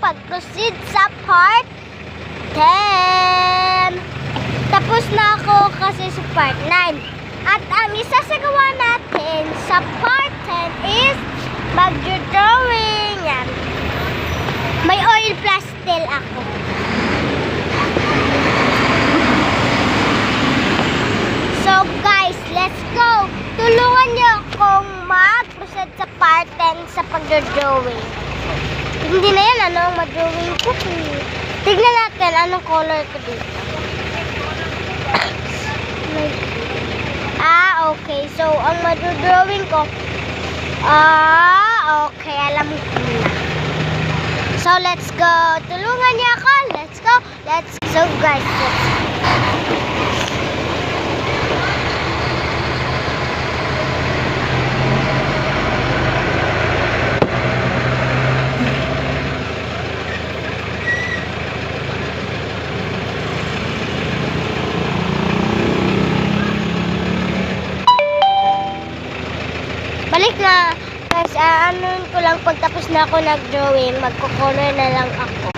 pag-proceed sa part 10. Tapos na ako kasi sa part 9. At ang isasagawa natin sa part 10 is mag-drawing. Yan. May oil pastel ako. So guys, let's go! Tulungan niyo akong mag-proceed sa part 10 sa pag-drawing. Hindi na yan, ano ang mag-drawing ko. Tignan natin anong color ko dito. Okay. So, ang mag-drawing ko, okay, alam ko na. So, let's go. Tulungan niyo ako. Let's go. So, guys, let's go. Balik na. Guys, anuin ko lang pagtapos na ako nag-drawing, magko-color na lang ako.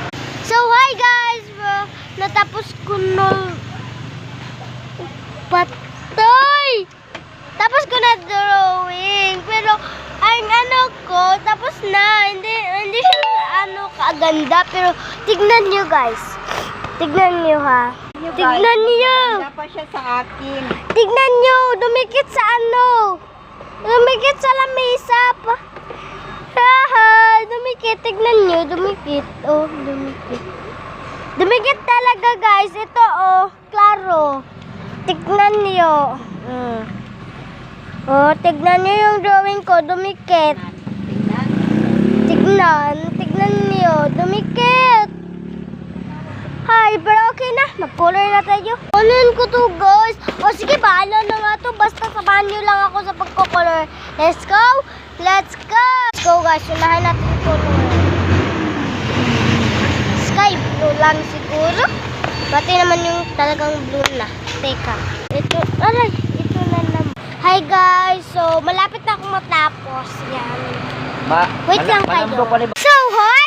So, hi guys! Natapos ko na... Patay! Tapos ko na drawing. Pero, ang ano ko, tapos na. Hindi siya kaaganda. Pero, tignan nyo guys. Tignan nyo ha. Tignan nyo. Wala pa siya sa akin. Tignan nyo. Dumikit sa ano. Dumikit sa lamesa pa. Haha, dumikit. Tignan nyo, dumikit. Oh, dumikit. Dumikit talaga guys. Ito oh, klaro. Tignan nyo. Oh, tignan nyo yung drawing ko. Dumikit. Tignan nyo. Dumikit. Hi, pero okay na. Mag-color na tayo. Anuin ko to guys. O sige, bahala na nga to. Basta samahan nyo lang ako sa pagko-color. Let's go. Let's go guys. Unahan natin yung color. Sky blue lang siguro. Pati naman yung talagang blue na. Teka. Ito na naman. Hi guys. So, malapit na akong matapos. Yan. Wait lang kayo. So, hi